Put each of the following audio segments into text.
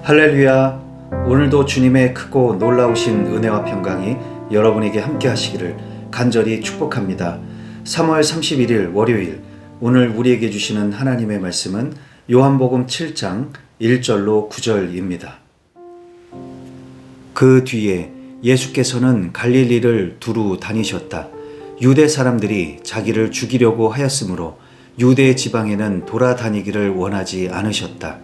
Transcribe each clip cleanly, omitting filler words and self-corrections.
할렐루야. 오늘도 주님의 크고 놀라우신 은혜와 평강이 여러분에게 함께 하시기를 간절히 축복합니다. 3월 31일 월요일, 오늘 우리에게 주시는 하나님의 말씀은 요한복음 7장 1절로 9절입니다. 그 뒤에 예수께서는 갈릴리를 두루 다니셨다. 유대 사람들이 자기를 죽이려고 하였으므로 유대 지방에는 돌아다니기를 원하지 않으셨다.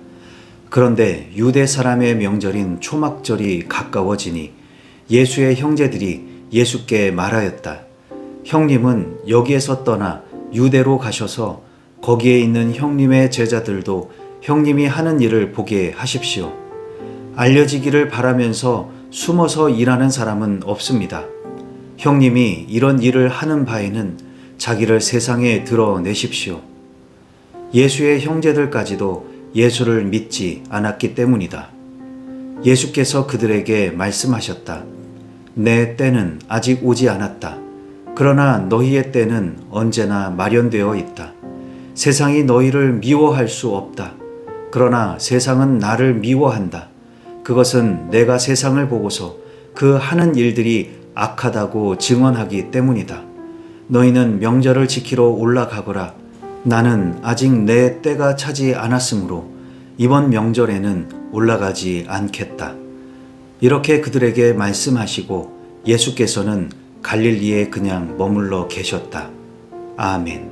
그런데 유대 사람의 명절인 초막절이 가까워지니 예수의 형제들이 예수께 말하였다. 형님은 여기에서 떠나 유대로 가셔서 거기에 있는 형님의 제자들도 형님이 하는 일을 보게 하십시오. 알려지기를 바라면서 숨어서 일하는 사람은 없습니다. 형님이 이런 일을 하는 바에는 자기를 세상에 드러내십시오. 예수의 형제들까지도 예수를 믿지 않았기 때문이다. 예수께서 그들에게 말씀하셨다. 내 때는 아직 오지 않았다. 그러나 너희의 때는 언제나 마련되어 있다. 세상이 너희를 미워할 수 없다. 그러나 세상은 나를 미워한다. 그것은 내가 세상을 보고서 그 하는 일들이 악하다고 증언하기 때문이다. 너희는 명절을 지키러 올라가거라. 나는 아직 내 때가 차지 않았으므로 이번 명절에는 올라가지 않겠다. 이렇게 그들에게 말씀하시고 예수께서는 갈릴리에 그냥 머물러 계셨다. 아멘.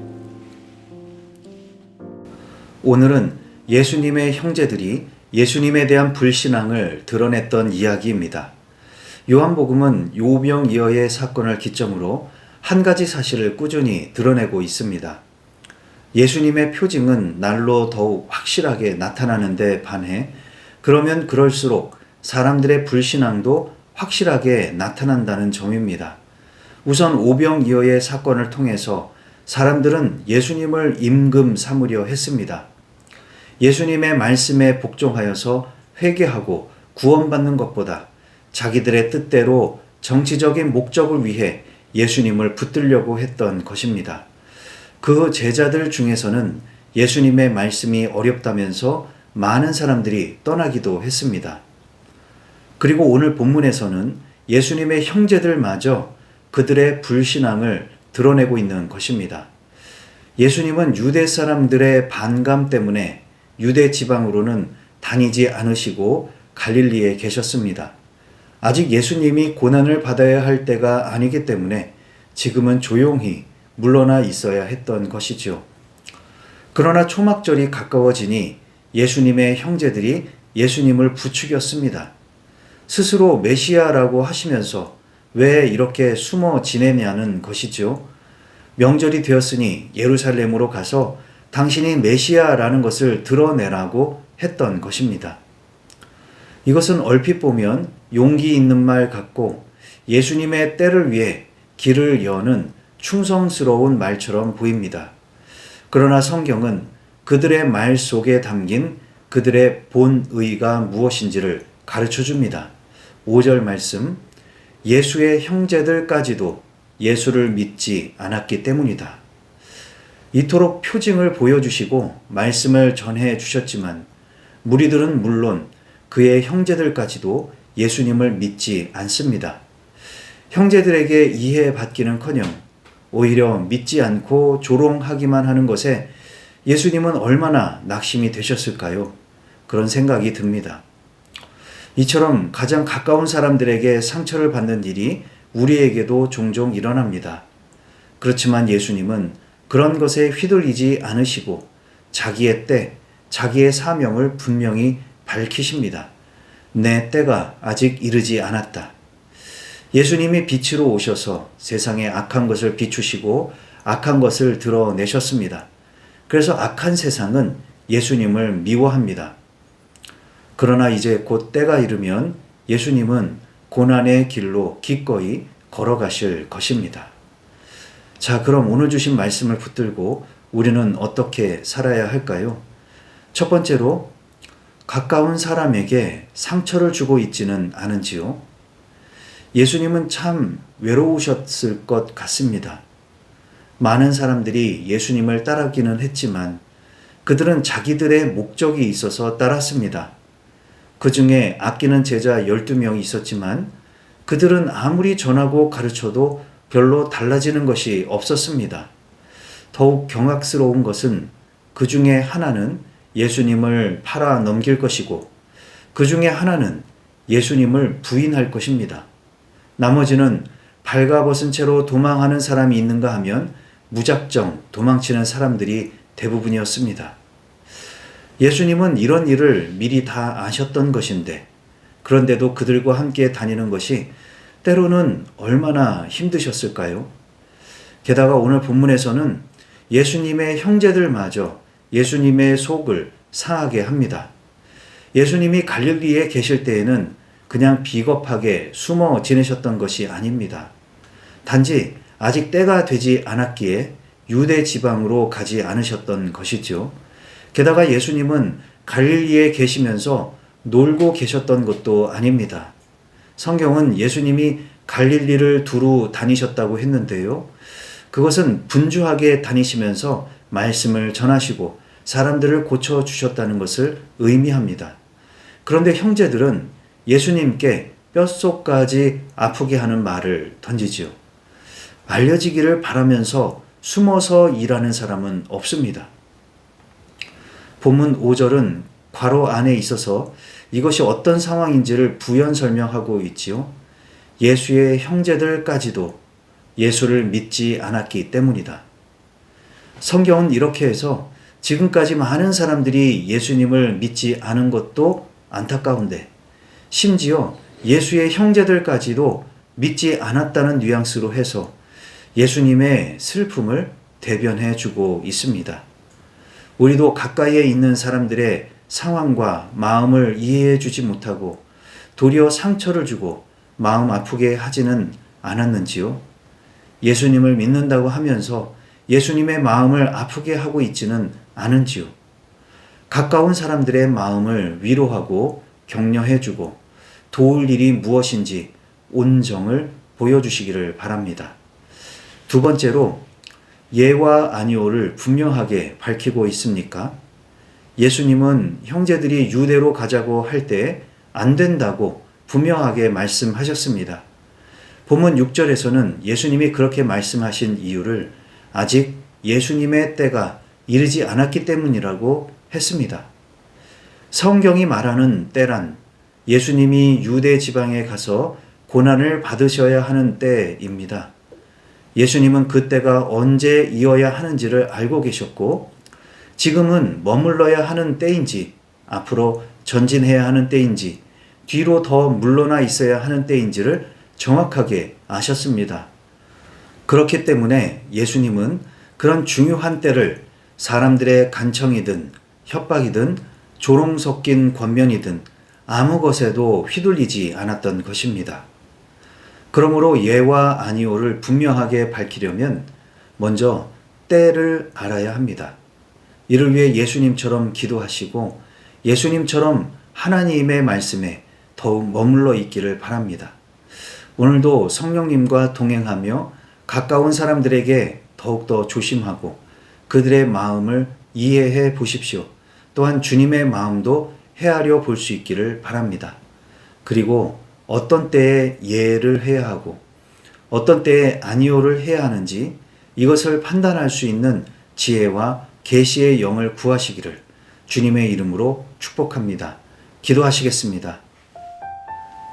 오늘은 예수님의 형제들이 예수님에 대한 불신앙을 드러냈던 이야기입니다. 요한복음은 요병이어의 사건을 기점으로 한 가지 사실을 꾸준히 드러내고 있습니다. 예수님의 표징은 날로 더욱 확실하게 나타나는 데 반해 그러면 그럴수록 사람들의 불신앙도 확실하게 나타난다는 점입니다. 우선 오병이어의 사건을 통해서 사람들은 예수님을 임금 삼으려 했습니다. 예수님의 말씀에 복종하여서 회개하고 구원받는 것보다 자기들의 뜻대로 정치적인 목적을 위해 예수님을 붙들려고 했던 것입니다. 그 제자들 중에서는 예수님의 말씀이 어렵다면서 많은 사람들이 떠나기도 했습니다. 그리고 오늘 본문에서는 예수님의 형제들마저 그들의 불신앙을 드러내고 있는 것입니다. 예수님은 유대 사람들의 반감 때문에 유대 지방으로는 다니지 않으시고 갈릴리에 계셨습니다. 아직 예수님이 고난을 받아야 할 때가 아니기 때문에 지금은 조용히 물러나 있어야 했던 것이죠. 그러나 초막절이 가까워지니 예수님의 형제들이 예수님을 부추겼습니다. 스스로 메시아라고 하시면서 왜 이렇게 숨어 지내냐는 것이죠. 명절이 되었으니 예루살렘으로 가서 당신이 메시아라는 것을 드러내라고 했던 것입니다. 이것은 얼핏 보면 용기 있는 말 같고 예수님의 때를 위해 길을 여는 충성스러운 말처럼 보입니다. 그러나 성경은 그들의 말 속에 담긴 그들의 본의가 무엇인지를 가르쳐 줍니다. 5절 말씀, 예수의 형제들까지도 예수를 믿지 않았기 때문이다. 이토록 표징을 보여주시고 말씀을 전해 주셨지만 무리들은 물론 그의 형제들까지도 예수님을 믿지 않습니다. 형제들에게 이해받기는커녕 오히려 믿지 않고 조롱하기만 하는 것에 예수님은 얼마나 낙심이 되셨을까요? 그런 생각이 듭니다. 이처럼 가장 가까운 사람들에게 상처를 받는 일이 우리에게도 종종 일어납니다. 그렇지만 예수님은 그런 것에 휘둘리지 않으시고 자기의 때, 자기의 사명을 분명히 밝히십니다. 내 때가 아직 이르지 않았다. 예수님이 빛으로 오셔서 세상의 악한 것을 비추시고 악한 것을 드러내셨습니다. 그래서 악한 세상은 예수님을 미워합니다. 그러나 이제 곧 때가 이르면 예수님은 고난의 길로 기꺼이 걸어가실 것입니다. 자, 그럼 오늘 주신 말씀을 붙들고 우리는 어떻게 살아야 할까요? 첫 번째로, 가까운 사람에게 상처를 주고 있지는 않은지요? 예수님은 참 외로우셨을 것 같습니다. 많은 사람들이 예수님을 따르기는 했지만 그들은 자기들의 목적이 있어서 따랐습니다. 그 중에 아끼는 제자 12명이 있었지만 그들은 아무리 전하고 가르쳐도 별로 달라지는 것이 없었습니다. 더욱 경악스러운 것은 그 중에 하나는 예수님을 팔아 넘길 것이고 그 중에 하나는 예수님을 부인할 것입니다. 나머지는 발가벗은 채로 도망하는 사람이 있는가 하면 무작정 도망치는 사람들이 대부분이었습니다. 예수님은 이런 일을 미리 다 아셨던 것인데 그런데도 그들과 함께 다니는 것이 때로는 얼마나 힘드셨을까요? 게다가 오늘 본문에서는 예수님의 형제들마저 예수님의 속을 상하게 합니다. 예수님이 갈릴리에 계실 때에는 그냥 비겁하게 숨어 지내셨던 것이 아닙니다. 단지 아직 때가 되지 않았기에 유대 지방으로 가지 않으셨던 것이죠. 게다가 예수님은 갈릴리에 계시면서 놀고 계셨던 것도 아닙니다. 성경은 예수님이 갈릴리를 두루 다니셨다고 했는데요. 그것은 분주하게 다니시면서 말씀을 전하시고 사람들을 고쳐주셨다는 것을 의미합니다. 그런데 형제들은 예수님께 뼛속까지 아프게 하는 말을 던지지요. 알려지기를 바라면서 숨어서 일하는 사람은 없습니다. 본문 5절은 괄호 안에 있어서 이것이 어떤 상황인지를 부연 설명하고 있지요. 예수의 형제들까지도 예수를 믿지 않았기 때문이다. 성경은 이렇게 해서 지금까지 많은 사람들이 예수님을 믿지 않은 것도 안타까운데 심지어 예수의 형제들까지도 믿지 않았다는 뉘앙스로 해서 예수님의 슬픔을 대변해 주고 있습니다. 우리도 가까이에 있는 사람들의 상황과 마음을 이해해 주지 못하고 도리어 상처를 주고 마음 아프게 하지는 않았는지요? 예수님을 믿는다고 하면서 예수님의 마음을 아프게 하고 있지는 않은지요? 가까운 사람들의 마음을 위로하고 격려해 주고 도울 일이 무엇인지 온정을 보여주시기를 바랍니다. 두 번째로 예와 아니오를 분명하게 밝히고 있습니까? 예수님은 형제들이 유대로 가자고 할 때 안 된다고 분명하게 말씀하셨습니다. 본문 6절에서는 예수님이 그렇게 말씀하신 이유를 아직 예수님의 때가 이르지 않았기 때문이라고 했습니다. 성경이 말하는 때란 예수님이 유대 지방에 가서 고난을 받으셔야 하는 때입니다. 예수님은 그 때가 언제 이어야 하는지를 알고 계셨고 지금은 머물러야 하는 때인지 앞으로 전진해야 하는 때인지 뒤로 더 물러나 있어야 하는 때인지를 정확하게 아셨습니다. 그렇기 때문에 예수님은 그런 중요한 때를 사람들의 간청이든 협박이든 조롱 섞인 권면이든 아무 것에도 휘둘리지 않았던 것입니다. 그러므로 예와 아니오를 분명하게 밝히려면 먼저 때를 알아야 합니다. 이를 위해 예수님처럼 기도하시고 예수님처럼 하나님의 말씀에 더욱 머물러 있기를 바랍니다. 오늘도 성령님과 동행하며 가까운 사람들에게 더욱더 조심하고 그들의 마음을 이해해 보십시오. 또한 주님의 마음도 헤아려 볼 수 있기를 바랍니다. 그리고 어떤 때에 예를 해야 하고 어떤 때에 아니오를 해야 하는지 이것을 판단할 수 있는 지혜와 계시의 영을 구하시기를 주님의 이름으로 축복합니다. 기도하시겠습니다.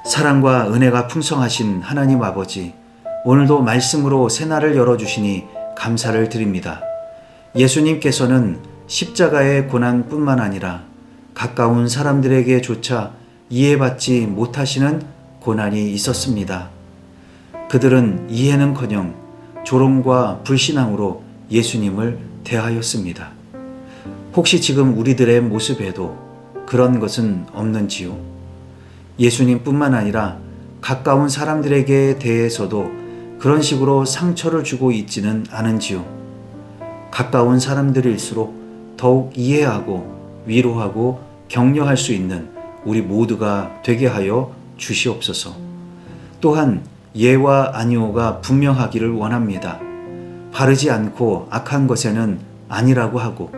사랑과 은혜가 풍성하신 하나님 아버지, 오늘도 말씀으로 새날을 열어주시니 감사를 드립니다. 예수님께서는 십자가의 고난뿐만 아니라 가까운 사람들에게조차 이해받지 못하시는 고난이 있었습니다. 그들은 이해는커녕 조롱과 불신앙으로 예수님을 대하였습니다. 혹시 지금 우리들의 모습에도 그런 것은 없는지요? 예수님뿐만 아니라 가까운 사람들에게 대해서도 그런 식으로 상처를 주고 있지는 않은지요? 가까운 사람들일수록 더욱 이해하고 위로하고 격려할 수 있는 우리 모두가 되게 하여 주시옵소서. 또한 예와 아니오가 분명하기를 원합니다. 바르지 않고 악한 것에는 아니라고 하고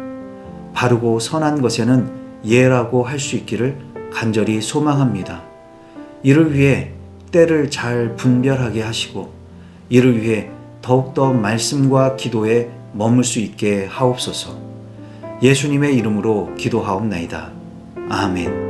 바르고 선한 것에는 예라고 할 수 있기를 간절히 소망합니다. 이를 위해 때를 잘 분별하게 하시고 이를 위해 더욱더 말씀과 기도에 머물 수 있게 하옵소서. 예수님의 이름으로 기도하옵나이다. 아멘.